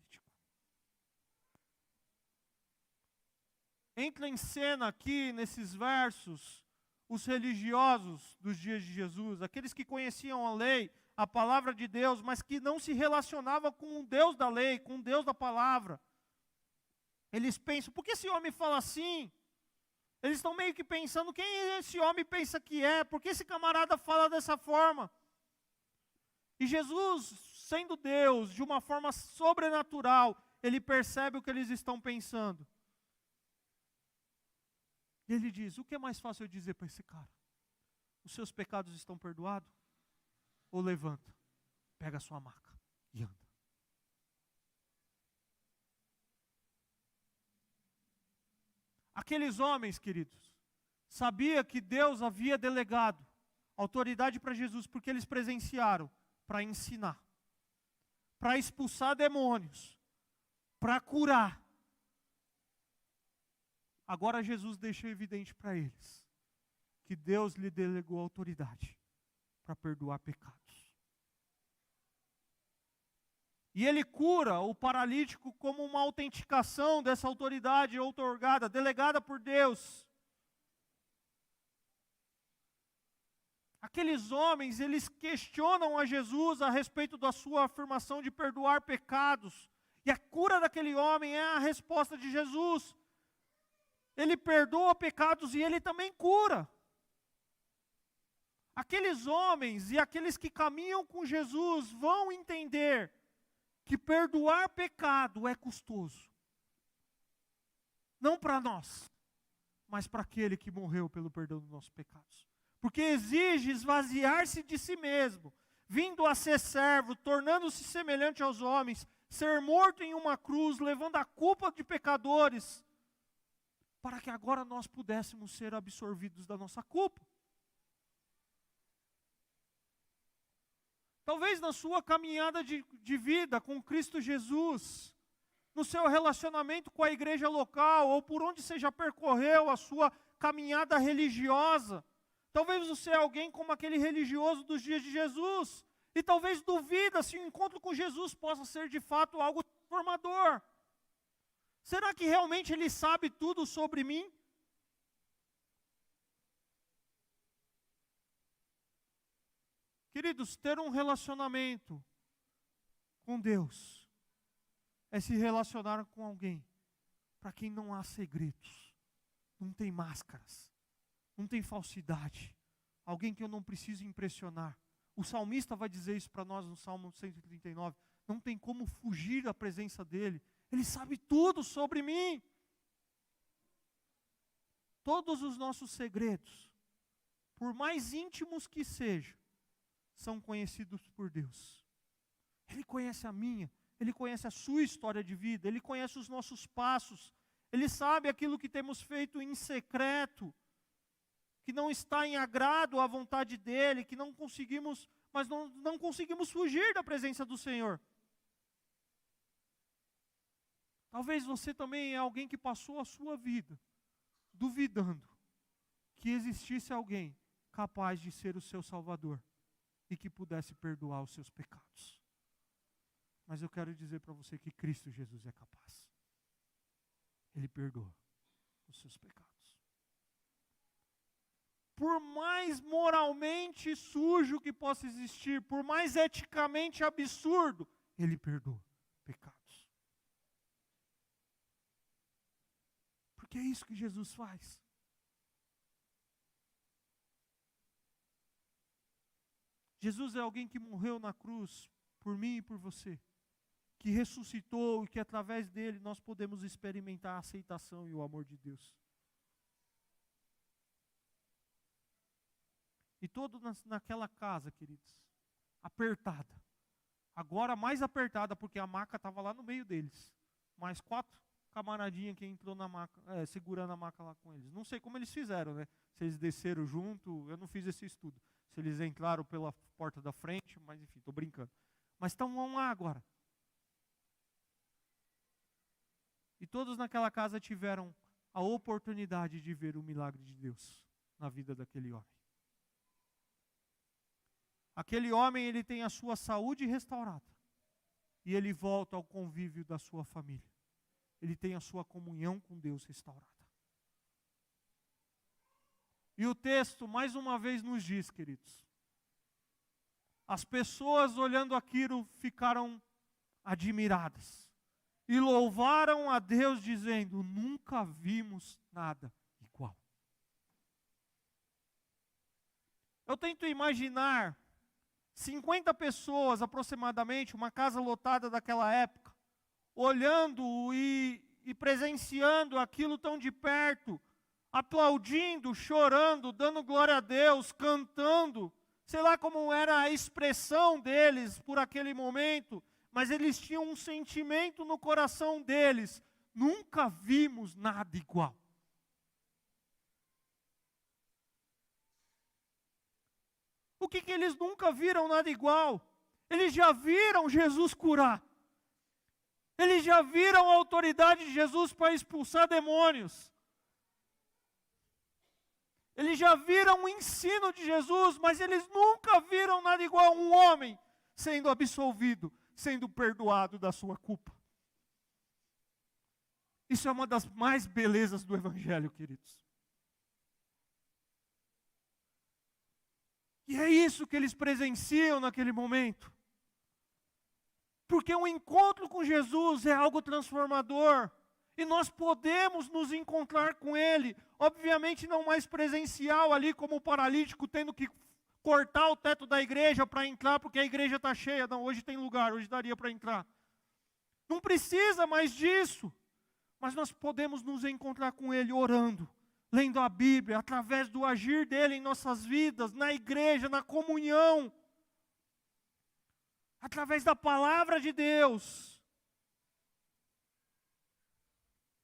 Entra em cena aqui, nesses versos, os religiosos dos dias de Jesus, aqueles que conheciam a lei, a palavra de Deus, mas que não se relacionavam com o Deus da lei, com o Deus da palavra. Eles pensam: por que esse homem fala assim? Eles estão meio que pensando: quem esse homem pensa que é? Por que esse camarada fala dessa forma? E Jesus, sendo Deus, de uma forma sobrenatural, ele percebe o que eles estão pensando. E ele diz: o que é mais fácil eu dizer para esse cara? Os seus pecados estão perdoados? Ou levanta, pega a sua maca e anda. Aqueles homens, queridos, sabia que Deus havia delegado autoridade para Jesus, porque eles presenciaram para ensinar, para expulsar demônios, para curar. Agora Jesus deixa evidente para eles que Deus lhe delegou autoridade para perdoar pecados. E ele cura o paralítico como uma autenticação dessa autoridade outorgada, delegada por Deus. Aqueles homens, eles questionam a Jesus a respeito da sua afirmação de perdoar pecados. E a cura daquele homem é a resposta de Jesus. Ele perdoa pecados e ele também cura. Aqueles homens e aqueles que caminham com Jesus vão entender que perdoar pecado é custoso. Não para nós, mas para aquele que morreu pelo perdão dos nossos pecados. Porque exige esvaziar-se de si mesmo, vindo a ser servo, tornando-se semelhante aos homens, ser morto em uma cruz, levando a culpa de pecadores, para que agora nós pudéssemos ser absorvidos da nossa culpa. Talvez na sua caminhada de vida com Cristo Jesus, no seu relacionamento com a igreja local, ou por onde você já percorreu a sua caminhada religiosa, talvez você é alguém como aquele religioso dos dias de Jesus, e talvez duvida se o encontro com Jesus possa ser de fato algo transformador. Será que realmente Ele sabe tudo sobre mim? Queridos, ter um relacionamento com Deus é se relacionar com alguém para quem não há segredos, não tem máscaras, não tem falsidade, alguém que eu não preciso impressionar. O salmista vai dizer isso para nós no Salmo 139, não tem como fugir da presença dEle, Ele sabe tudo sobre mim. Todos os nossos segredos, por mais íntimos que sejam, são conhecidos por Deus. Ele conhece a minha, Ele conhece a sua história de vida, Ele conhece os nossos passos, Ele sabe aquilo que temos feito em secreto, que não está em agrado à vontade dEle, que não conseguimos, mas não conseguimos fugir da presença do Senhor. Talvez você também é alguém que passou a sua vida duvidando que existisse alguém capaz de ser o seu Salvador e que pudesse perdoar os seus pecados. Mas eu quero dizer para você que Cristo Jesus é capaz. Ele perdoa os seus pecados. Por mais moralmente sujo que possa existir, por mais eticamente absurdo, Ele perdoa pecados. Porque é isso que Jesus faz. Jesus é alguém que morreu na cruz por mim e por você, que ressuscitou e que através dele nós podemos experimentar a aceitação e o amor de Deus. E todo naquela casa, queridos, apertada, agora mais apertada porque a maca estava lá no meio deles, mais 4 camaradinhas que entrou na maca, segurando a maca lá com eles. Não sei como eles fizeram, né? Se eles desceram junto, eu não fiz esse estudo. Se eles entraram pela porta da frente, mas enfim, estou brincando. Mas estão lá agora. E todos naquela casa tiveram a oportunidade de ver o milagre de Deus na vida daquele homem. Aquele homem, ele tem a sua saúde restaurada. E ele volta ao convívio da sua família. Ele tem a sua comunhão com Deus restaurada. E o texto, mais uma vez, nos diz, queridos, as pessoas olhando aquilo ficaram admiradas e louvaram a Deus dizendo, nunca vimos nada igual. Eu tento imaginar 50 pessoas aproximadamente, uma casa lotada daquela época, olhando e presenciando aquilo tão de perto, aplaudindo, chorando, dando glória a Deus, cantando, sei lá como era a expressão deles por aquele momento, mas eles tinham um sentimento no coração deles: nunca vimos nada igual. O que eles nunca viram nada igual? Eles já viram Jesus curar. Eles já viram a autoridade de Jesus para expulsar demônios. Eles já viram o ensino de Jesus, mas eles nunca viram nada igual. Um homem sendo absolvido, sendo perdoado da sua culpa. Isso é uma das mais belezas do Evangelho, queridos. E é isso que eles presenciam naquele momento. Porque um encontro com Jesus é algo transformador. E nós podemos nos encontrar com Ele. Obviamente não mais presencial ali como o paralítico tendo que cortar o teto da igreja para entrar porque a igreja está cheia. Não, hoje tem lugar, hoje daria para entrar. Não precisa mais disso. Mas nós podemos nos encontrar com Ele orando, lendo a Bíblia, através do agir dEle em nossas vidas, na igreja, na comunhão. Através da palavra de Deus.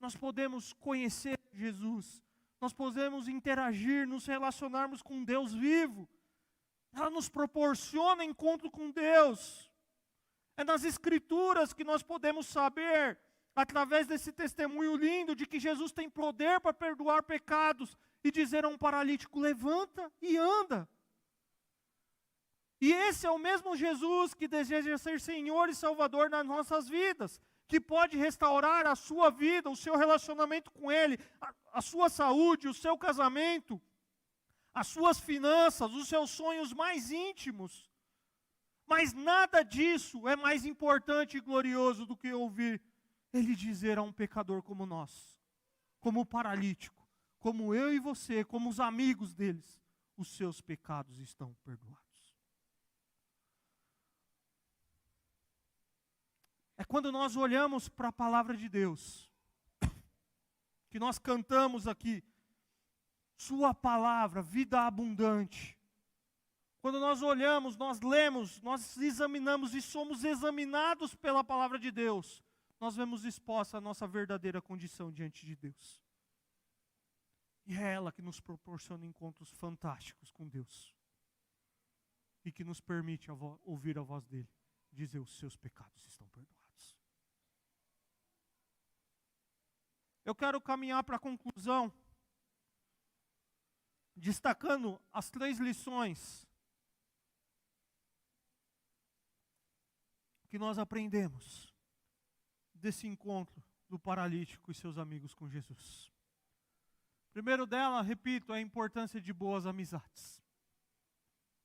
Nós podemos conhecer Jesus. Nós podemos interagir, nos relacionarmos com Deus vivo. Ela nos proporciona encontro com Deus. É nas Escrituras que nós podemos saber, através desse testemunho lindo, de que Jesus tem poder para perdoar pecados e dizer a um paralítico: levanta e anda. E esse é o mesmo Jesus que deseja ser Senhor e Salvador nas nossas vidas, que pode restaurar a sua vida, o seu relacionamento com Ele, a sua saúde, o seu casamento, as suas finanças, os seus sonhos mais íntimos. Mas nada disso é mais importante e glorioso do que ouvir Ele dizer a um pecador como nós, como o paralítico, como eu e você, como os amigos deles: os seus pecados estão perdoados. É quando nós olhamos para a palavra de Deus, que nós cantamos aqui, sua palavra, vida abundante. Quando nós olhamos, nós lemos, nós examinamos e somos examinados pela palavra de Deus, nós vemos exposta a nossa verdadeira condição diante de Deus. E é ela que nos proporciona encontros fantásticos com Deus. E que nos permite ouvir a voz dEle, dizer: os seus pecados estão perdoados. Eu quero caminhar para a conclusão, destacando as 3 lições que nós aprendemos desse encontro do paralítico e seus amigos com Jesus. Primeiro dela, repito, é a importância de boas amizades.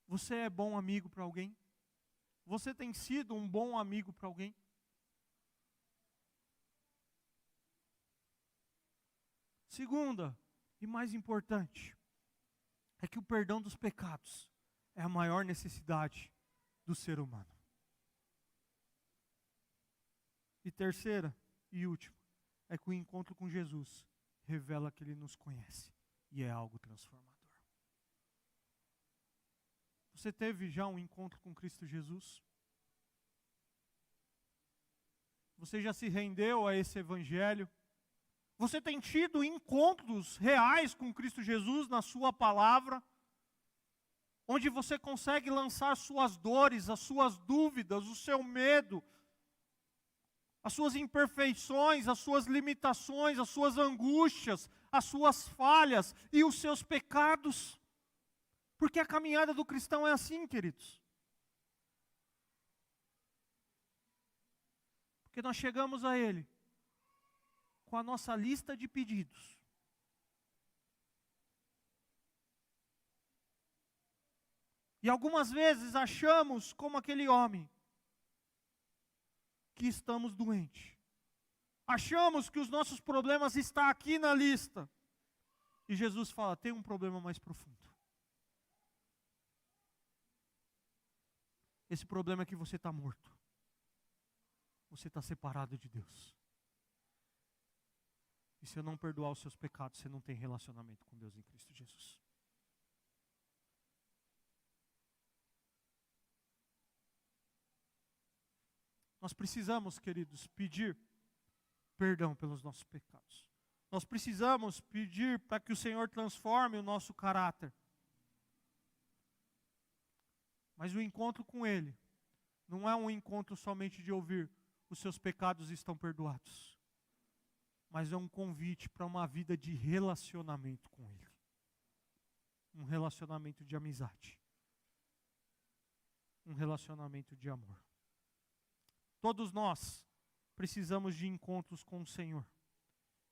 Você é bom amigo para alguém? Você tem sido um bom amigo para alguém? Segunda, e mais importante, é que o perdão dos pecados é a maior necessidade do ser humano. E terceira e última, é que o encontro com Jesus revela que Ele nos conhece e é algo transformador. Você teve já um encontro com Cristo Jesus? Você já se rendeu a esse Evangelho? Você tem tido encontros reais com Cristo Jesus na sua palavra, onde você consegue lançar suas dores, as suas dúvidas, o seu medo, as suas imperfeições, as suas limitações, as suas angústias, as suas falhas e os seus pecados? Porque a caminhada do cristão é assim, queridos. Porque nós chegamos a Ele com a nossa lista de pedidos. E algumas vezes achamos, como aquele homem, que estamos doentes. Achamos que os nossos problemas estão aqui na lista. E Jesus fala: tem um problema mais profundo. Esse problema é que você está morto. Você está separado de Deus. E se eu não perdoar os seus pecados, você não tem relacionamento com Deus em Cristo Jesus. Nós precisamos, queridos, pedir perdão pelos nossos pecados. Nós precisamos pedir para que o Senhor transforme o nosso caráter. Mas o encontro com Ele não é um encontro somente de ouvir os seus pecados estão perdoados, mas é um convite para uma vida de relacionamento com Ele. Um relacionamento de amizade. Um relacionamento de amor. Todos nós precisamos de encontros com o Senhor.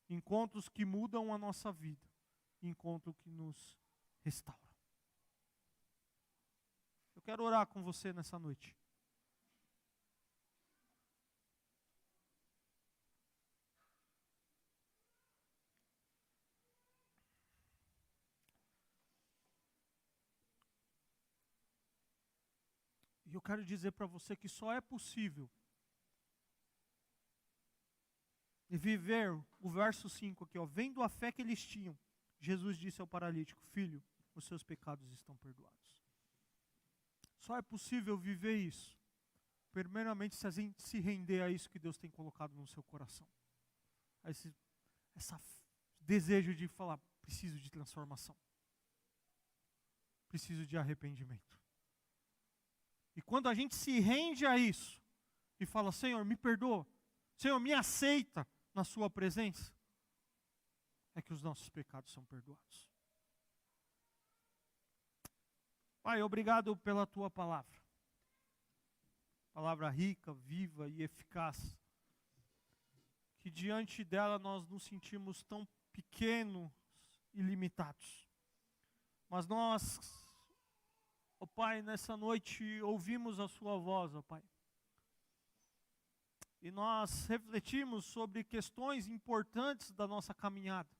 Encontros que mudam a nossa vida. Encontros que nos restauram. Eu quero orar com você nessa noite. E eu quero dizer para você que só é possível viver o verso 5 aqui, ó, vendo a fé que eles tinham, Jesus disse ao paralítico: filho, os seus pecados estão perdoados. Só é possível viver isso, primeiramente, se a gente se render a isso que Deus tem colocado no seu coração. A esse desejo de falar, preciso de transformação. Preciso de arrependimento. E quando a gente se rende a isso, e fala, Senhor, me perdoa, Senhor, me aceita na sua presença, é que os nossos pecados são perdoados. Pai, obrigado pela tua palavra. Palavra rica, viva e eficaz. Que diante dela nós nos sentimos tão pequenos e limitados. Mas nós, ó Pai, nessa noite ouvimos a sua voz, ó Pai. E nós refletimos sobre questões importantes da nossa caminhada.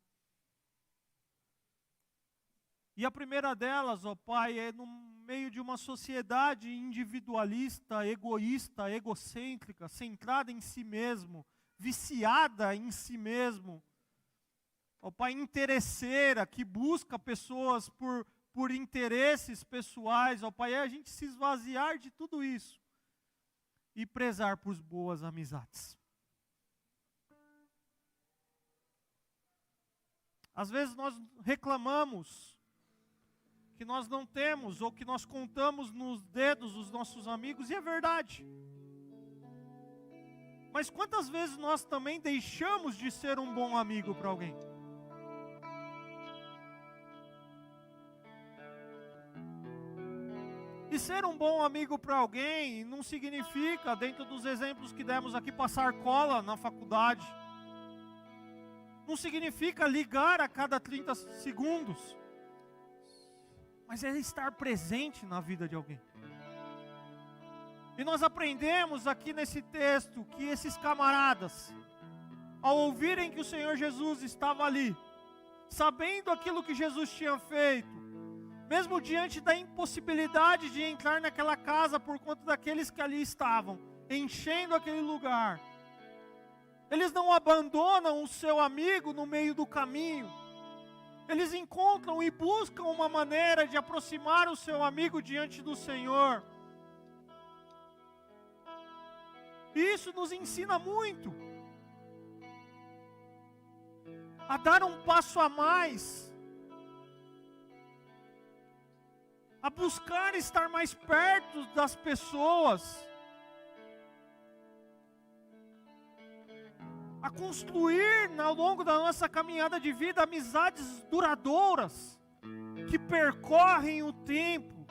E a primeira delas, ó Pai, é no meio de uma sociedade individualista, egoísta, egocêntrica, centrada em si mesmo, viciada em si mesmo. Ó Pai, interesseira, que busca pessoas por interesses pessoais. Ó Pai, é a gente se esvaziar de tudo isso e prezar por boas amizades. Às vezes nós reclamamos que nós não temos, ou que nós contamos nos dedos os nossos amigos, e é verdade. Mas quantas vezes nós também deixamos de ser um bom amigo para alguém? E ser um bom amigo para alguém não significa, dentro dos exemplos que demos aqui, passar cola na faculdade. Não significa ligar a cada 30 segundos. Mas é estar presente na vida de alguém. E nós aprendemos aqui nesse texto que esses camaradas, ao ouvirem que o Senhor Jesus estava ali, sabendo aquilo que Jesus tinha feito, mesmo diante da impossibilidade de entrar naquela casa por conta daqueles que ali estavam, enchendo aquele lugar, eles não abandonam o seu amigo no meio do caminho. Eles encontram e buscam uma maneira de aproximar o seu amigo diante do Senhor. E isso nos ensina muito a dar um passo a mais, a buscar estar mais perto das pessoas, a construir ao longo da nossa caminhada de vida amizades duradouras, que percorrem o tempo,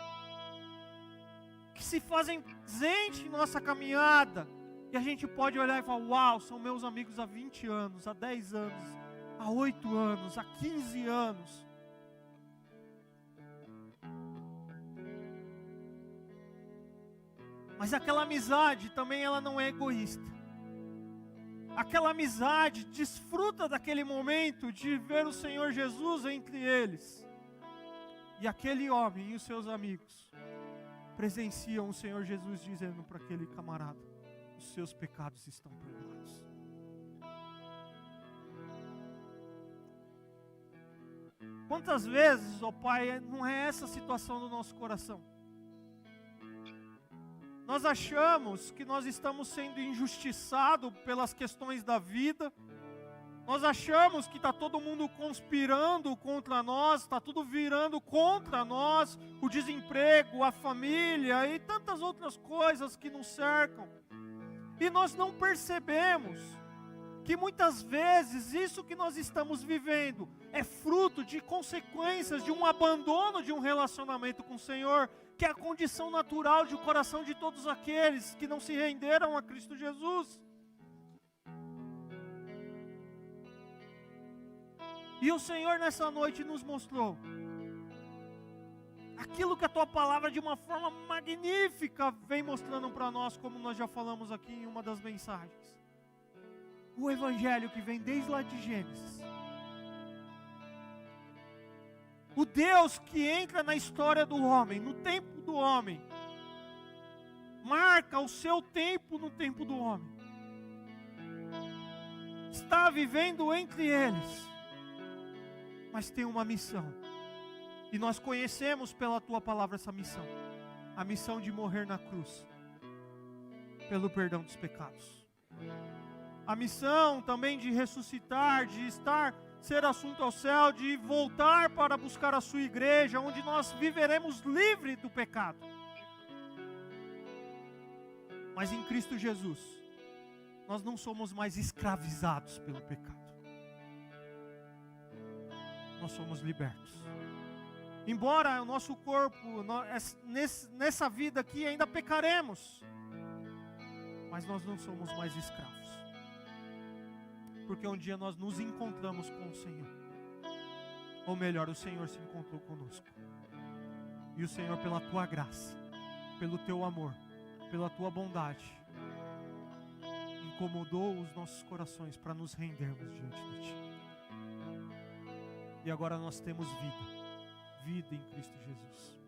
que se fazem presente em nossa caminhada, e a gente pode olhar e falar, uau, são meus amigos há 20 anos, há 10 anos, há 8 anos, há 15 anos. Mas aquela amizade também ela não é egoísta. Aquela amizade desfruta daquele momento de ver o Senhor Jesus entre eles. E aquele homem e os seus amigos presenciam o Senhor Jesus dizendo para aquele camarada: os seus pecados estão perdoados. Quantas vezes, ó Pai, não é essa a situação do nosso coração? Nós achamos que nós estamos sendo injustiçados pelas questões da vida. Nós achamos que está todo mundo conspirando contra nós, está tudo virando contra nós, o desemprego, a família e tantas outras coisas que nos cercam. E nós não percebemos que muitas vezes isso que nós estamos vivendo é fruto de consequências de um abandono de um relacionamento com o Senhor, que é a condição natural de coração de todos aqueles que não se renderam a Cristo Jesus. E o Senhor nessa noite nos mostrou aquilo que a Tua palavra de uma forma magnífica vem mostrando para nós, como nós já falamos aqui em uma das mensagens. O Evangelho que vem desde lá de Gênesis. O Deus que entra na história do homem, no tempo do homem, marca o seu tempo no tempo do homem. Está vivendo entre eles, mas tem uma missão. E nós conhecemos pela Tua palavra essa missão. A missão de morrer na cruz, pelo perdão dos pecados. A missão também de ressuscitar, de ser assunto ao céu, de voltar para buscar a sua igreja, onde nós viveremos livre do pecado. Mas em Cristo Jesus, nós não somos mais escravizados pelo pecado. Nós somos libertos. Embora o nosso corpo, nessa vida aqui ainda pecaremos, mas nós não somos mais escravos. Porque um dia nós nos encontramos com o Senhor. Ou melhor, o Senhor se encontrou conosco. E o Senhor, pela Tua graça, pelo Teu amor, pela Tua bondade, incomodou os nossos corações para nos rendermos diante de Ti. E agora nós temos vida em Cristo Jesus.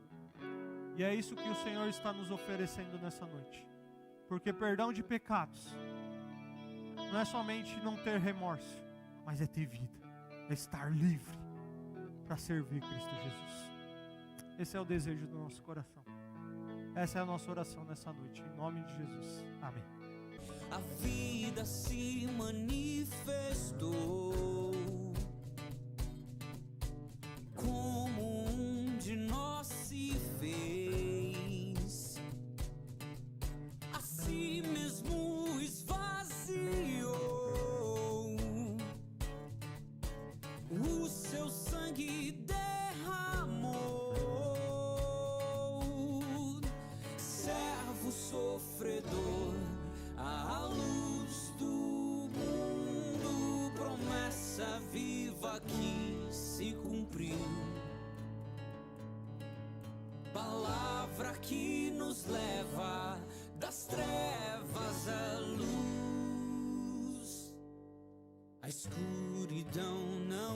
E é isso que o Senhor está nos oferecendo nessa noite. Porque perdão de pecados não é somente não ter remorso, mas é ter vida, é estar livre para servir Cristo Jesus. Esse é o desejo do nosso coração. Essa é a nossa oração nessa noite, em nome de Jesus. Amém. A vida se manifestou como um de nós se fez, a si mesmo esvaziou, o seu sangue derramou, servo sofredor, a luz do mundo, promessa viva que se cumpriu, palavra que nos leva das trevas à luz. A escuridão não